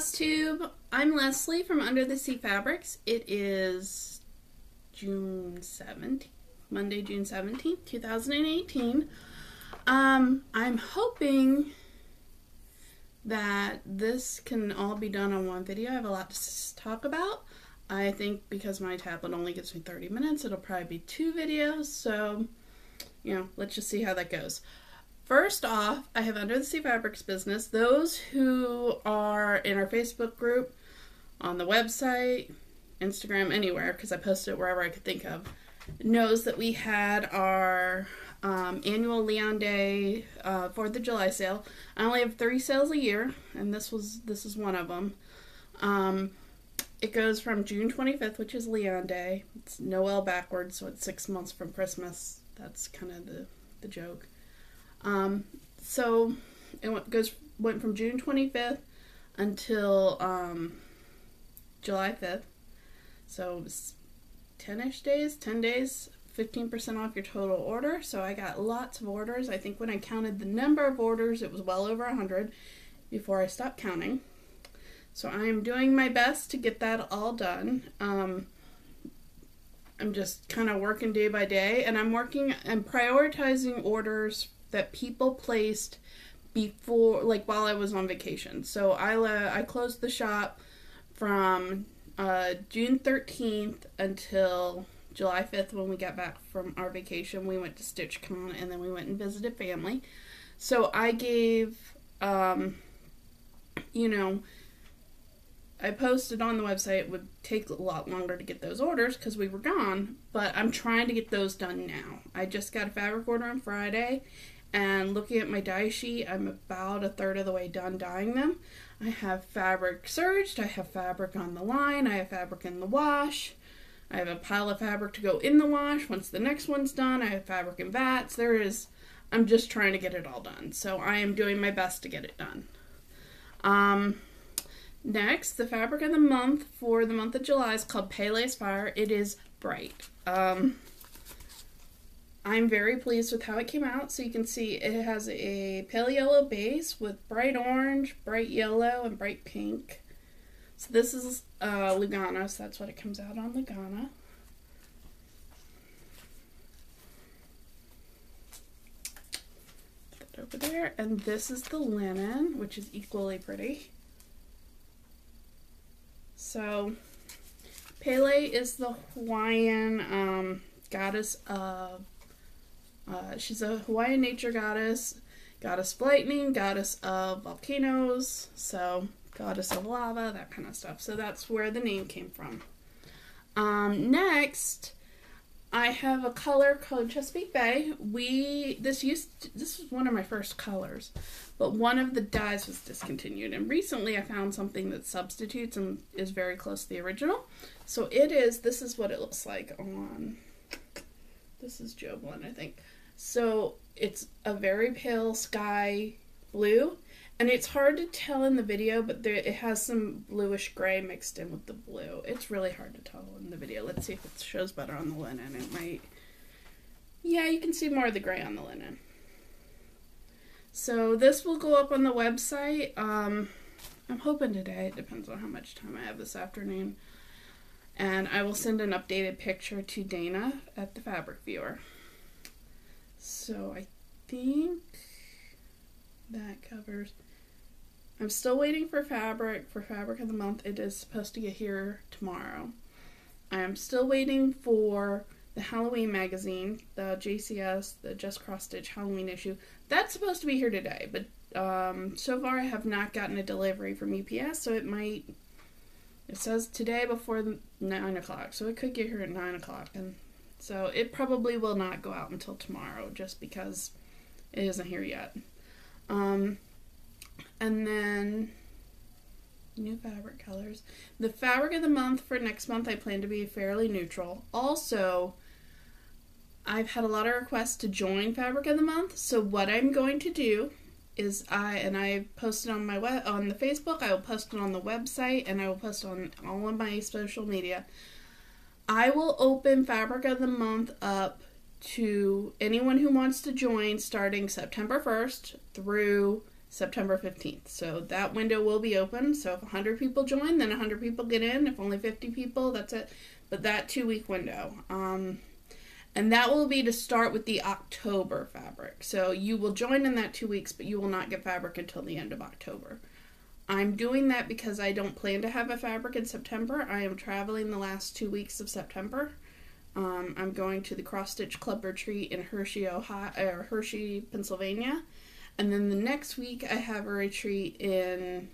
Floss Tube. I'm Leslie from Under the Sea Fabrics. It is June 17th, Monday, June 17th, 2018. I'm hoping that this can all be done on one video. I have a lot to talk about. I think because my tablet only gives me 30 minutes, it'll probably be 2 videos. So, let's just see how that goes. First off, I have Under the Sea Fabrics business. Those who are in our Facebook group, on the website, Instagram, anywhere, because I post it wherever I could think of, knows that we had our annual Leon Day 4th of July sale. I only have 3 sales a year, and this is one of them. It goes from June 25th, which is Leon Day. It's Noel backwards, so it's 6 months from Christmas. That's kind of the joke. So it went from June 25th until July 5th. So it's 10 days, 15% off your total order. So I got lots of orders. I think when I counted the number of orders, it was well over 100 before I stopped counting. So I am doing my best to get that all done. I'm just kind of working day by day, and I'm prioritizing orders that people placed before, like while I was on vacation. So I closed the shop from June 13th until July 5th when we got back from our vacation. We went to StitchCon and then we went and visited family. So I gave, I posted on the website. It would take a lot longer to get those orders because we were gone, but I'm trying to get those done now. I just got a fabric order on Friday, and looking at my dye sheet, I'm about a third of the way done dyeing them. I have fabric serged, I have fabric on the line, I have fabric in the wash, I have a pile of fabric to go in the wash. Once the next one's done, I have fabric in vats. I'm just trying to get it all done. So I am doing my best to get it done. Next, the fabric of the month for the month of July is called Pele's Fire. It is bright. I'm very pleased with how it came out. So you can see it has a pale yellow base with bright orange, bright yellow, and bright pink. So this is Lugana, so that's what it comes out on Lugana. Put that over there. And this is the linen, which is equally pretty. So, Pele is the Hawaiian goddess of, she's a Hawaiian nature goddess, goddess of lightning, goddess of volcanoes, so goddess of lava, that kind of stuff. So that's where the name came from. Next, I have a color called Chesapeake Bay. This was one of my first colors, but one of the dyes was discontinued, and recently I found something that substitutes and is very close to the original. So this is what it looks like on, this is Joblin, I think. So it's a very pale sky blue, and it's hard to tell in the video, but it has some bluish gray mixed in with the blue. It's really hard to tell in the video. Let's see if it shows better on the linen. It might. Yeah, you can see more of the gray on the linen. So this will go up on the website. I'm hoping today. It depends on how much time I have this afternoon. And I will send an updated picture to Dana at the Fabric Viewer. So I think that covers. I'm still waiting for fabric of the month. It is supposed to get here tomorrow. I am still waiting for the Halloween magazine, the JCS, the Just Cross Stitch Halloween issue. That's supposed to be here today, but so far I have not gotten a delivery from UPS, so it says today before 9 o'clock, so it could get here at 9 o'clock, and so it probably will not go out until tomorrow, just because it isn't here yet. And then new fabric colors. The fabric of the month for next month I plan to be fairly neutral. Also, I've had a lot of requests to join fabric of the month, so what I'm going to do is I posted on on the Facebook, I will post it on the website, and I will post it on all of my social media. I will open fabric of the month up to anyone who wants to join starting September 1st through September 15th. So that window will be open. So if 100 people join, then 100 people get in. If only 50 people, that's it. But that 2-week window. And that will be to start with the October fabric. So you will join in that 2 weeks, but you will not get fabric until the end of October. I'm doing that because I don't plan to have a fabric in September. I am traveling the last 2 weeks of September. I'm going to the Cross Stitch Club retreat in Hershey, Pennsylvania. And then the next week I have a retreat in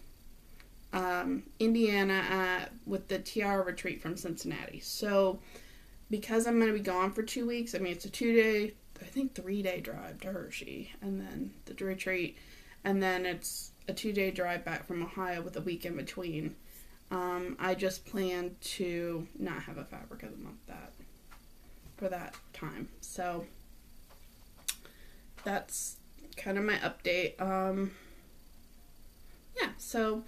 Indiana with the Tiara retreat from Cincinnati. So because I'm going to be gone for 2 weeks, I mean, it's a 2-day, I think 3-day drive to Hershey, and then the retreat, and then it's a 2-day drive back from Ohio with a week in between. I just plan to not have a fabric of the month for that time. So that's kind of my update. Yeah, so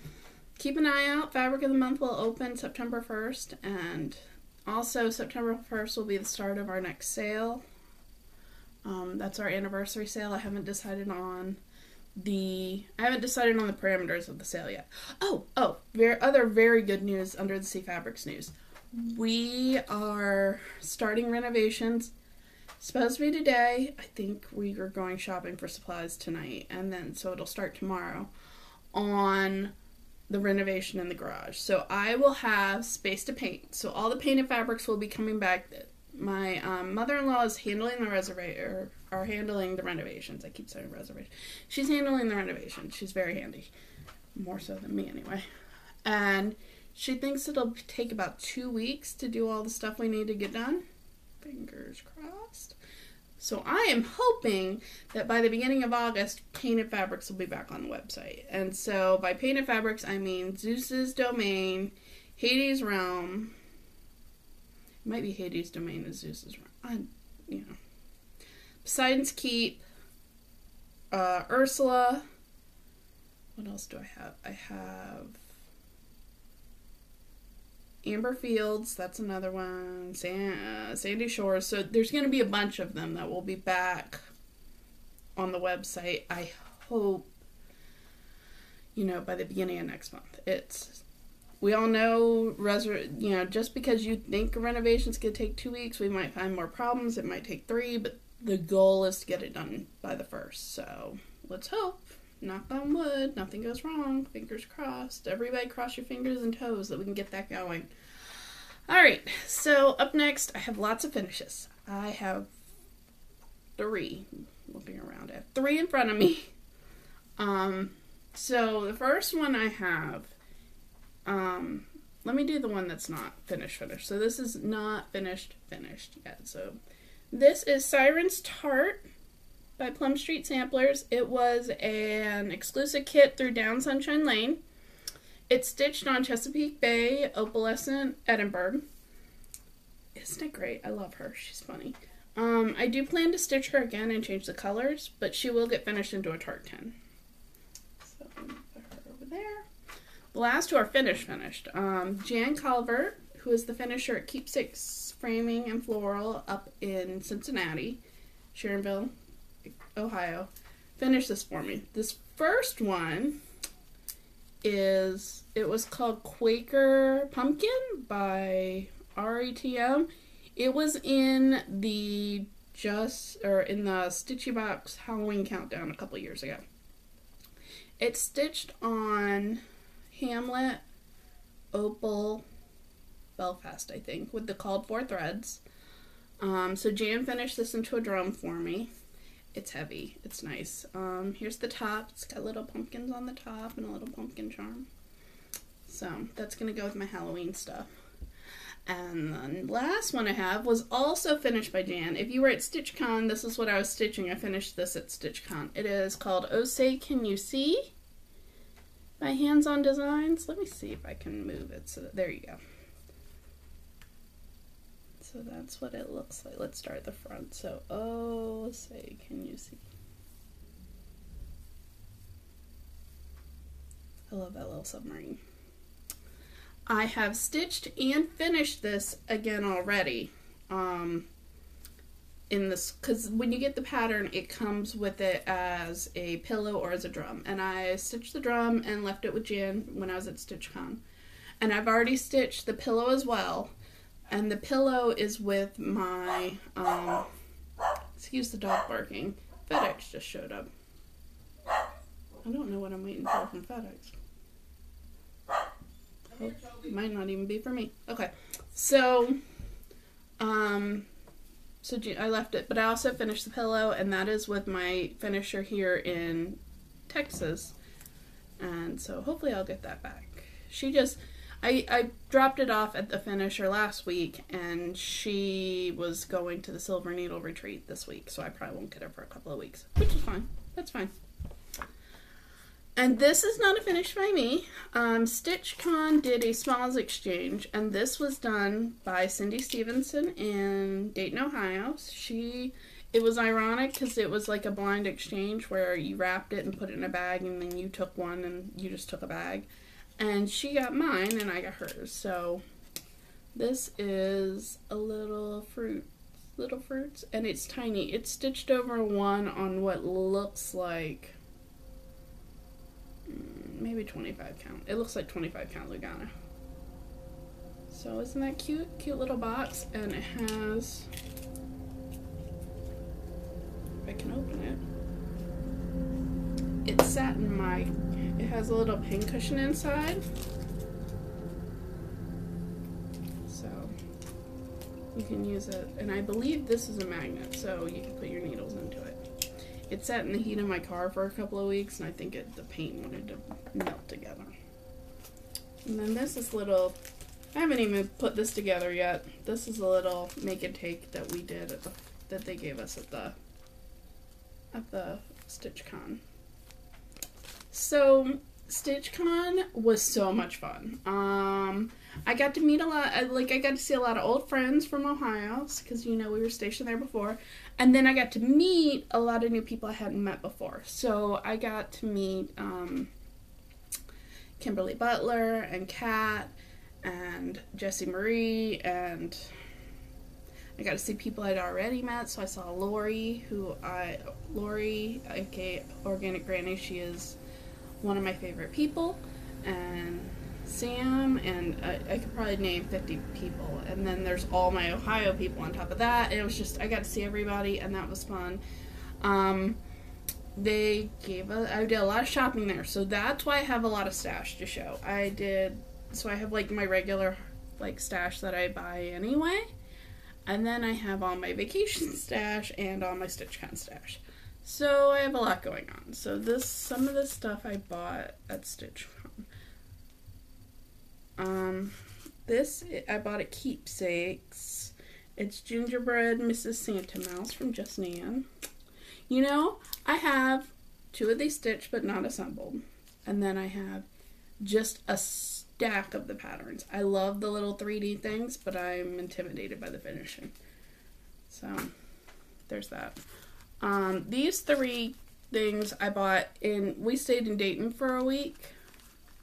keep an eye out. Fabric of the month will open September 1st, and also September 1st will be the start of our next sale. That's our anniversary sale. I haven't decided on the parameters of the sale yet. Other very good news under the Sea Fabrics news. We are starting renovations. Supposed to be today. I think we are going shopping for supplies tonight, and then so it'll start tomorrow on the renovation in the garage. So I will have space to paint. So all the painted fabrics will be coming back. My mother-in-law is handling the renovations. I keep saying reservation. She's handling the renovations. She's very handy. More so than me anyway. And she thinks it'll take about 2 weeks to do all the stuff we need to get done. Fingers crossed. So I am hoping that by the beginning of August, painted fabrics will be back on the website. And so by painted fabrics, I mean Zeus's Domain, Hades Realm. It might be Hades Domain and Zeus's Realm. Poseidon's Keep, Ursula. What else do I have? I have Amber Fields, that's another one. Sandy Shores. So there's going to be a bunch of them that will be back on the website. I hope, by the beginning of next month. We all know, just because you think renovations could take 2 weeks, we might find more problems. It might take 3, but the goal is to get it done by the 1st. So let's hope. Knock on wood, nothing goes wrong. Fingers crossed. Everybody cross your fingers and toes that we can get that going. Alright, so up next, I have lots of finishes. I have 3. Looking around, I have 3 in front of me. So the first one I have, let me do the one that's not finished. So this is not finished yet. So this is Siren's Tart by Plum Street Samplers. It was an exclusive kit through Down Sunshine Lane. It's stitched on Chesapeake Bay, Opalescent, Edinburgh. Isn't it great? I love her. She's funny. I do plan to stitch her again and change the colors, but she will get finished into a tart tin. So I'm going to put her over there. The last 2 are finished. Jan Calvert, who is the finisher at Keepsakes Framing and Floral up in Cincinnati, Sharonville, Ohio, finished this for me. This first one it was called Quaker Pumpkin by RETM. It was in the Stitchy Box Halloween Countdown a couple years ago. It's stitched on Hamlet, Opal, Belfast, I think, with the called for threads. So Jan finished this into a drum for me. It's heavy. It's nice. Here's the top. It's got little pumpkins on the top and a little pumpkin charm. So that's going to go with my Halloween stuff. And the last one I have was also finished by Jan. If you were at StitchCon, this is what I was stitching. I finished this at StitchCon. It is called Oh Say Can You See by Hands On Designs. Let me see if I can move it. So there you go. So that's what it looks like. Let's start at the front. So, oh, say, can you see? I love that little submarine. I have stitched and finished this again already. in this, because when you get the pattern, it comes with it as a pillow or as a drum. And I stitched the drum and left it with Jan when I was at StitchCon. And I've already stitched the pillow as well. And the pillow is with my, excuse the dog barking, FedEx just showed up. I don't know what I'm waiting for from FedEx. Oh, it might not even be for me. Okay, so I left it, but I also finished the pillow, and that is with my finisher here in Texas, and so hopefully I'll get that back. I dropped it off at the finisher last week, and she was going to the Silver Needle retreat this week, so I probably won't get her for a couple of weeks, which is fine. That's fine. And this is not a finish by me. StitchCon did a smalls exchange, and this was done by Cindy Stevenson in Dayton, Ohio. It was ironic because it was like a blind exchange where you wrapped it and put it in a bag, and then you took one and you just took a bag. And she got mine and I got hers. So this is a little fruits, and it's tiny. It's stitched over one on what looks like maybe 25 count. It looks like 25 count Lugana. So isn't that cute? Cute little box, and it has, if I can open it, it's sat in my, it has a little pin cushion inside. So you can use it, and I believe this is a magnet, so you can put your needles into it. It sat in the heat of my car for a couple of weeks, and I think the paint wanted to melt together. And then this is little, I haven't even put this together yet. This is a little make and take that we did that they gave us at the StitchCon. So StitchCon was so much fun. I got to meet a lot, I got to see a lot of old friends from Ohio, because, you know, we were stationed there before. And then I got to meet a lot of new people I hadn't met before. So I got to meet Kimberly Butler and Kat and Jessie Marie, and I got to see people I'd already met. So I saw Lori, aka Organic Granny. She is one of my favorite people, and Sam, and I could probably name 50 people, and then there's all my Ohio people on top of that. And it was just, I got to see everybody, and that was fun. I did a lot of shopping there, so that's why I have a lot of stash to show. I have like my regular like stash that I buy anyway, and then I have all my vacation stash and all my StitchCon stash. So I have a lot going on. So some of this stuff I bought at StitchCon. I bought at Keepsakes. It's Gingerbread Mrs. Santa Mouse from Just Nan. You know, I have 2 of these stitched but not assembled. And then I have just a stack of the patterns. I love the little 3D things, but I'm intimidated by the finishing. So, there's that. These 3 things I bought we stayed in Dayton for a week,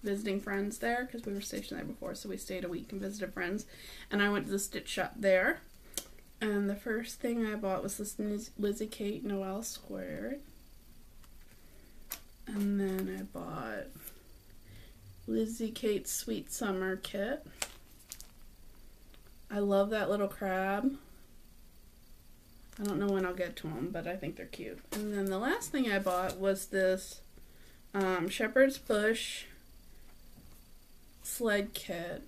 visiting friends there, because we were stationed there before, so we stayed a week and visited friends, and I went to the stitch shop there, and the first thing I bought was this Lizzie Kate Noel Squared, and then I bought Lizzie Kate's Sweet Summer Kit. I love that little crab. I don't know when I'll get to them, but I think they're cute. And then the last thing I bought was this Shepherd's Bush sled kit.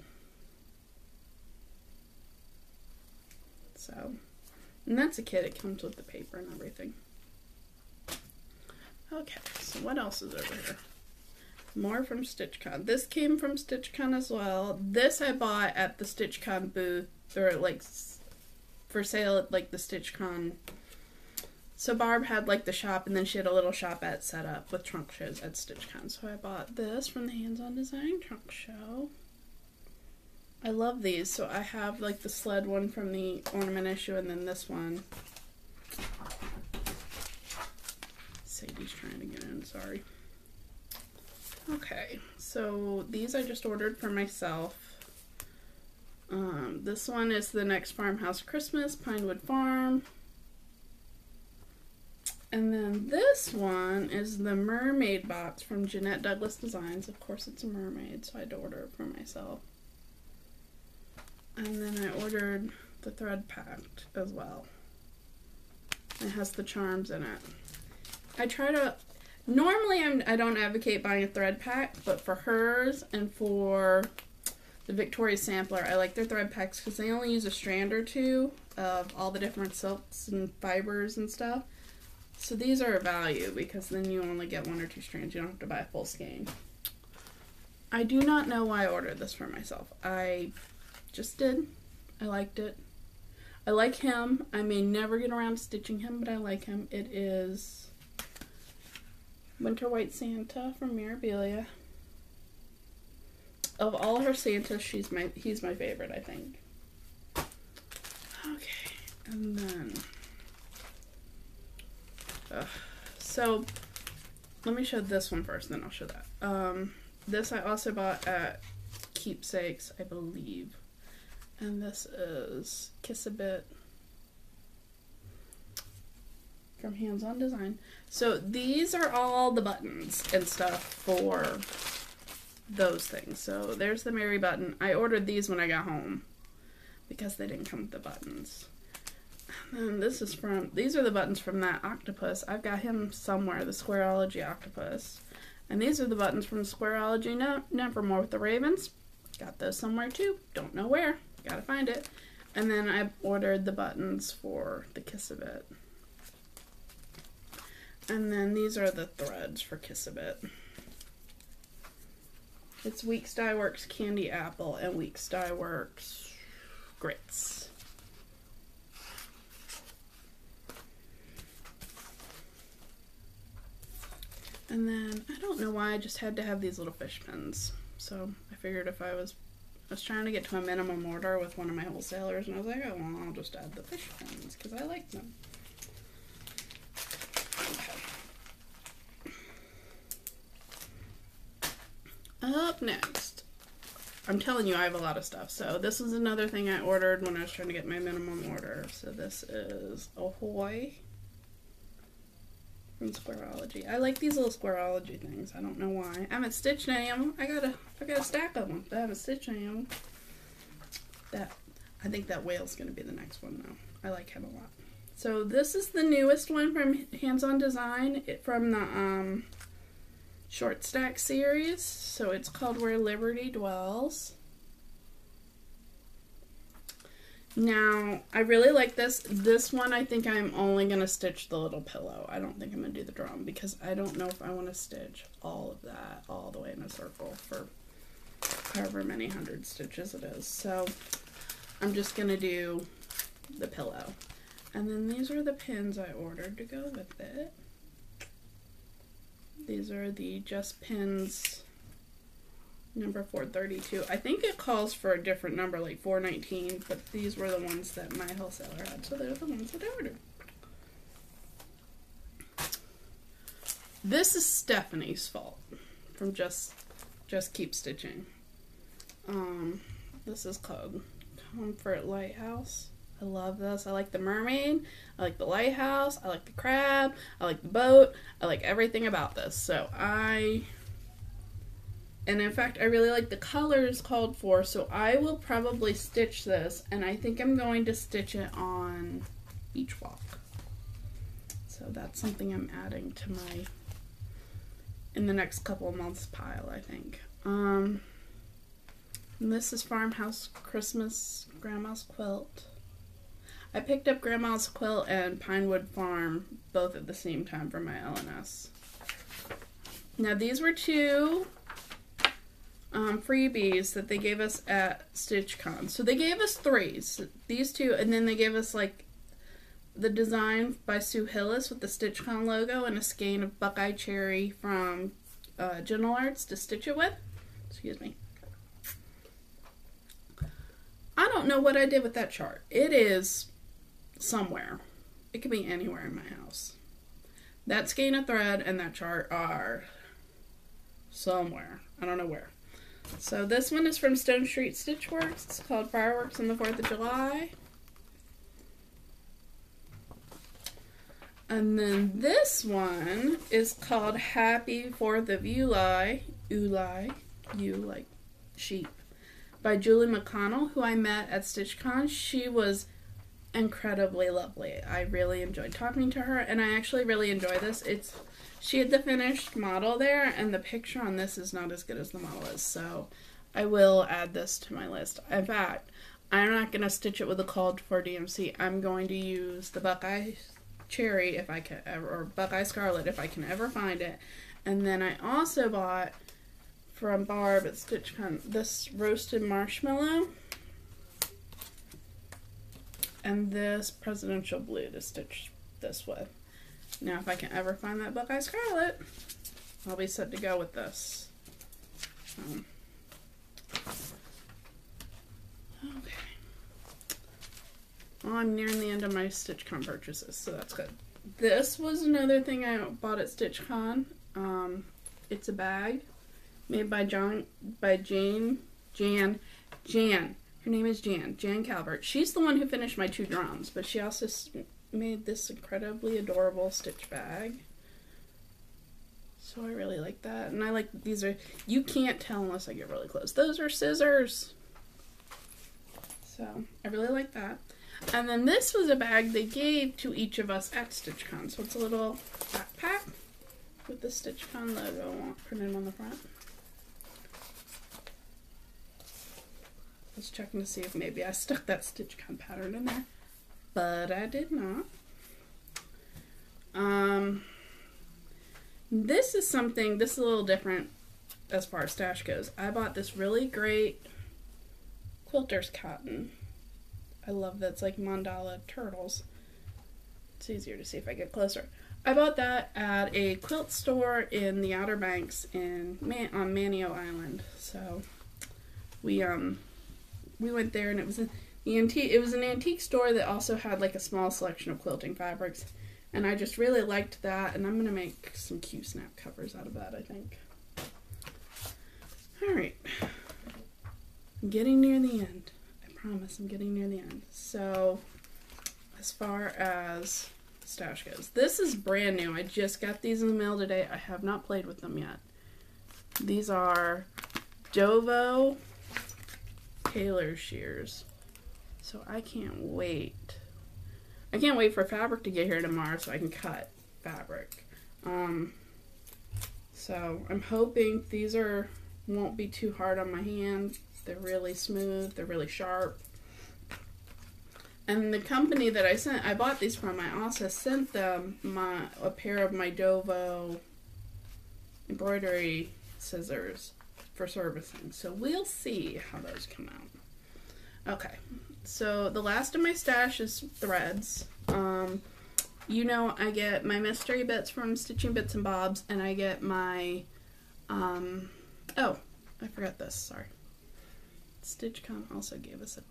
So, and that's a kit. It comes with the paper and everything. Okay, so what else is over here? More from StitchCon. This came from StitchCon as well. This I bought at the StitchCon booth, or like for sale at like the StitchCon. So Barb had like the shop, and then she had a little shopette set up with trunk shows at StitchCon. So I bought this from the Hands On Design trunk show. I love these. So I have like the sled one from the ornament issue, and then this one. Sadie's trying to get in, sorry. Okay, so these I just ordered for myself. This one is The Next Farmhouse Christmas, Pinewood Farm. And then this one is the mermaid box from Jeanette Douglas Designs. Of course it's a mermaid, so I had to order it for myself. And then I ordered the thread packed as well. It has the charms in it. I try to, normally I don't advocate buying a thread pack, but for hers and for the Victoria Sampler, I like their thread packs because they only use a strand or two of all the different silks and fibers and stuff. So these are a value because then you only get 1 or 2 strands. You don't have to buy a full skein. I do not know why I ordered this for myself. I just did. I liked it. I like him. I may never get around to stitching him, but I like him. It is Winter White Santa from Mirabilia. Of all her Santas, he's my favorite, I think. Okay, and then so let me show this one first, then I'll show that. This I also bought at Keepsakes, I believe. And this is Kiss a Bit from Hands On Design. So these are all the buttons and stuff for those things. So there's the Mary button. I ordered these when I got home because they didn't come with the buttons. And this is from, these are the buttons from that octopus. I've got him somewhere, the Squareology octopus. And these are the buttons from Squareology Nevermore with the Ravens. Got those somewhere too. Don't know where. Gotta find it. And then I ordered the buttons for the Kiss a Bit. And then these are the threads for Kiss a Bit. It's Weeks Dye Works Candy Apple and Weeks Dye Works Grits. And then, I don't know why I just had to have these little fish pins. So I figured if I was trying to get to a minimum order with one of my wholesalers, and I was like, oh, well, I'll just add the fish pins because I like them. Okay. Up next, I'm telling you, I have a lot of stuff. So this is another thing I ordered when I was trying to get my minimum order. So this is Ahoy from Squareology. I like these little Squareology things. I don't know why. I haven't stitched any of them. I got a stack of them, but I haven't stitched any of them. I think that whale's going to be the next one, though. I like him a lot. So this is the newest one from Hands On Design, from the Short Stack series. So it's called Where Liberty Dwells. Now, I really like this. This one, I think I'm only going to stitch the little pillow. I don't think I'm going to do the drum because I don't know if I want to stitch all of that all the way in a circle for however many 100 stitches it is. So I'm just going to do the pillow. And then these are the pins I ordered to go with it. These are the Just Pins number 432. I think it calls for a different number, like 419, but these were the ones that my wholesaler had, so they're the ones that I ordered. This is Stephanie's fault from Just Keep Stitching. This is called Comfort Lighthouse. I love this. I like the mermaid, I like the lighthouse, I like the crab, I like the boat, I like everything about this. So and in fact, I really like the colors called for, so I will probably stitch this, and I think I'm going to stitch it on Beach Walk. So that's something I'm adding to my, in the next couple of months pile, I think. And this is Farmhouse Christmas Grandma's Quilt. I picked up Grandma's Quilt and Pinewood Farm both at the same time for my LNS. Now these were two freebies that they gave us at StitchCon. So they gave us 3, so these 2, and then they gave us like the design by Sue Hillis with the StitchCon logo and a skein of Buckeye Cherry from Gentle Arts to stitch it with. Excuse me. I don't know what I did with that chart. It is somewhere. It could be anywhere in my house. That skein of thread and that chart are somewhere. I don't know where. So this one is from Stone Street Stitchworks. It's called Fireworks on the 4th of July. And then this one is called Happy 4th of July, you like sheep, by Julie McConnell, who I met at StitchCon. She was incredibly lovely. I really enjoyed talking to her, and I actually really enjoy this. She had the finished model there, and the picture on this is not as good as the model is, so I will add this to my list. In fact, I'm not going to stitch it with a called for DMC. I'm going to use the Buckeye Cherry if I can ever, or Buckeye Scarlet if I can ever find it. And then I also bought from Barb at StitchCon this roasted marshmallow and this presidential blue to stitch this with. Now if I can ever find that Buckeye Scarlet, I'll be set to go with this. Okay. Well, I'm nearing the end of my StitchCon purchases, so that's good. This was another thing I bought at StitchCon. It's a bag made by Jan. Her name is Jan Calvert. She's the one who finished my 2 drums, but she also made this incredibly adorable stitch bag. So I really like that. And I like that these are, you can't tell unless I get really close. Those are scissors. So I really like that. And then this was a bag they gave to each of us at StitchCon. So it's a little backpack with the StitchCon logo printed on the front. I was checking to see if maybe I stuck that StitchCon pattern in there, but I did not. This is a little different as far as stash goes. I bought this really great quilter's cotton. I love that. It's like mandala turtles. It's easier to see if I get closer. I bought that at a quilt store in the Outer Banks on Manio Island. So we went there, and it was an antique store that also had like a small selection of quilting fabrics, and I just really liked that, and I'm gonna make some cute snap covers out of that, I think. All right, I'm getting near the end. I promise I'm getting near the end. So as far as stash goes, this is brand new. I just got these in the mail today. I have not played with them yet. These are Dovo tailor shears. So I can't wait. I can't wait for fabric to get here tomorrow so I can cut fabric. So I'm hoping these won't be too hard on my hand. They're really smooth. They're really sharp. And the company that I bought these from, I also sent them a pair of my Dovo embroidery scissors for servicing. So we'll see how those come out. Okay, so the last of my stash is threads. You know, I get my mystery bits from Stitching Bits and Bobs, and I get my, oh, I forgot this, sorry. StitchCon also gave us a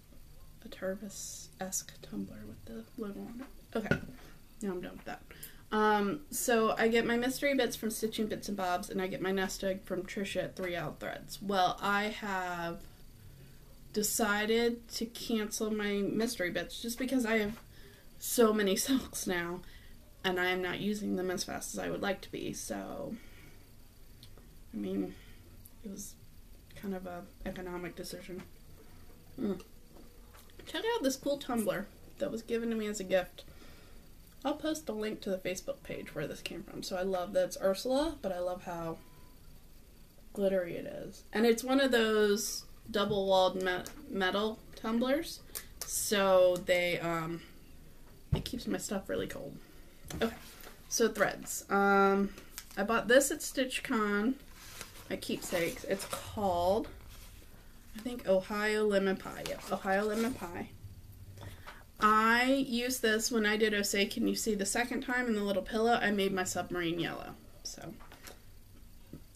Tervis-esque tumbler with the logo on it. Okay, now I'm done with that. So I get my mystery bits from Stitching Bits and Bobs, and I get my nest egg from Trisha at 3 Out Threads. Well, I have decided to cancel my mystery bits just because I have so many silks now, and I am not using them as fast as I would like to be. So, I mean, it was kind of a economic decision. Check out this cool tumbler that was given to me as a gift. I'll post a link to the Facebook page where this came from. So I love that it's Ursula, but I love how glittery it is. And it's one of those double-walled metal tumblers, so it keeps my stuff really cold. Okay, so threads. I bought this at StitchCon, my keepsakes. It's called, I think, Ohio Lemon Pie. Yep, Ohio Lemon Pie. I used this when I did Oh Say Can You See the second time in the little pillow. I made my submarine yellow. So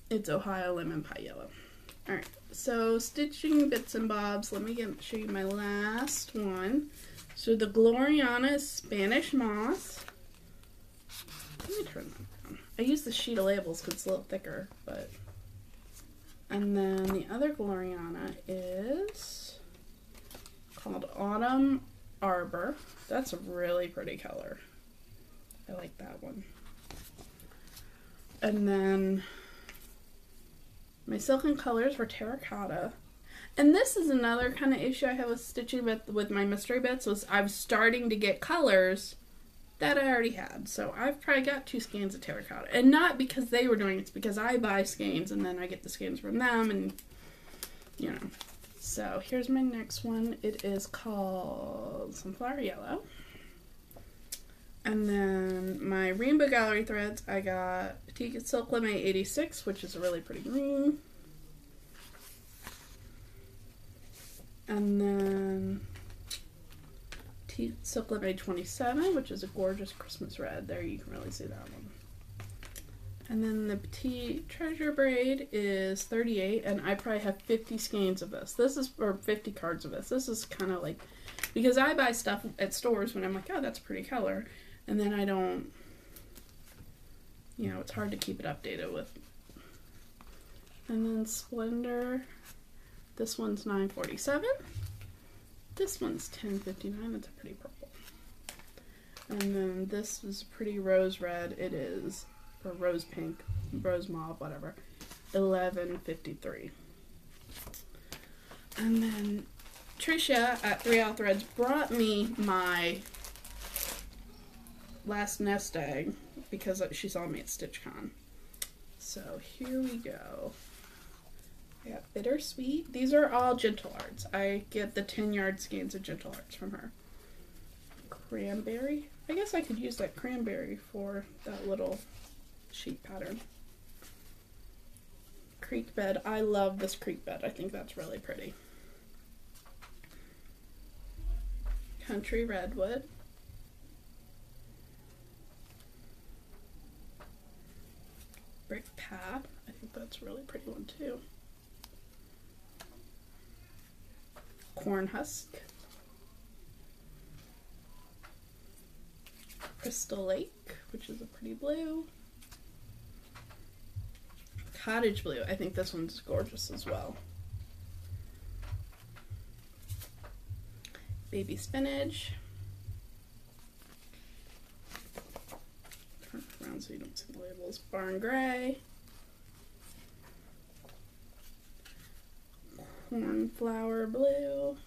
it's Ohio Lemon Pie Yellow. Alright, so Stitching Bits and Bobs. Let me show you my last one. So the Gloriana is Spanish Moss. Let me turn that down. I use the sheet of labels because it's a little thicker, but. And then the other Gloriana is called Autumn Arbor. That's a really pretty color. I like that one. And then my Silken Colors were terracotta. And this is another kind of issue I have with stitching with my mystery bits, was I'm starting to get colors that I already had. So I've probably got 2 skeins of terracotta. And not because they were doing it, it's because I buy skeins and then I get the skeins from them, and you know. So here's my next one. It is called Sunflower Yellow. And then my Rainbow Gallery threads, I got Petite Silk Lame 86, which is a really pretty green. And then Petite Silk Lame 27, which is a gorgeous Christmas red. There, you can really see that one. And then the Petite Treasure Braid is 38, and I probably have 50 skeins of this. This is, or 50 cards of this. This is kind of like, because I buy stuff at stores when I'm like, oh, that's a pretty color. And then I don't, you know, it's hard to keep it updated with. And then Splendor, this one's 947. This one's 1059. That's a pretty purple. And then this is a pretty rose red. It is, or rose pink, rose mauve, whatever. 1153. And then Tricia at 3 Out Threads brought me my last nest egg because she saw me at StitchCon. So here we go. I got Bittersweet. These are all Gentle Arts. I get the 10-yard skeins of Gentle Arts from her. Cranberry. I guess I could use that cranberry for that little sheep pattern. Creek Bed. I love this Creek Bed. I think that's really pretty. Country Redwood. Brick Path. I think that's a really pretty one too. Corn Husk. Crystal Lake, which is a pretty blue. Cottage Blue. I think this one's gorgeous as well. Baby Spinach. Turn it around so you don't see the labels. Barn Gray. Cornflower Blue.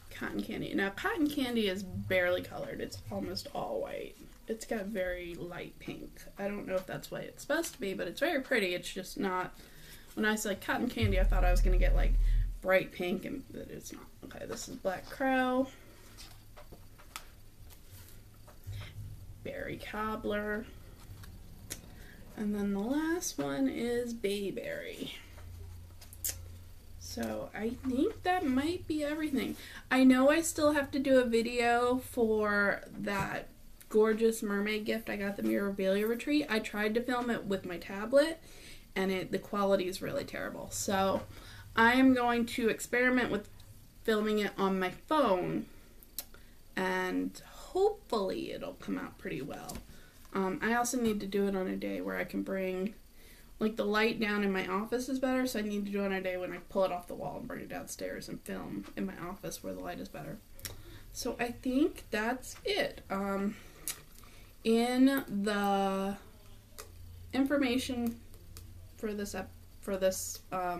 Cotton Candy. Now, Cotton Candy is barely colored. It's almost all white. It's got very light pink. I don't know if that's what it's supposed to be, but it's very pretty. It's just not... When I said Cotton Candy, I thought I was going to get, like, bright pink, and it's not. Okay, this is Black Crow. Berry Cobbler. And then the last one is Bayberry. So I think that might be everything. I know I still have to do a video for that gorgeous mermaid gift I got at the Mirabilia retreat. I tried to film it with my tablet, and the quality is really terrible. So I am going to experiment with filming it on my phone, and hopefully it'll come out pretty well. I also need to do it on a day where I can bring, like, the light down in my office is better, so I need to do it on a day when I pull it off the wall and bring it downstairs and film in my office where the light is better. So I think that's it. In the information for this I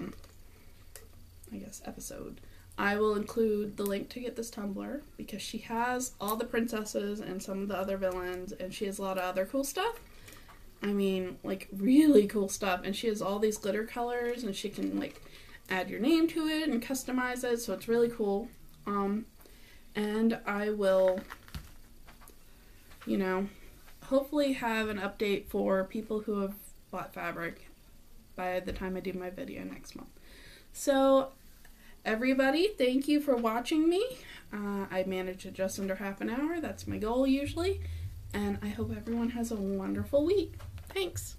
guess episode, I will include the link to get this tumbler, because she has all the princesses and some of the other villains, and she has a lot of other cool stuff. I mean, like, really cool stuff. And she has all these glitter colors, and she can, like, add your name to it and customize it, so it's really cool. And I will, you know, hopefully have an update for people who have bought fabric by the time I do my video next month. So, everybody, thank you for watching me. I managed it just under half an hour. That's my goal usually. And I hope everyone has a wonderful week. Thanks.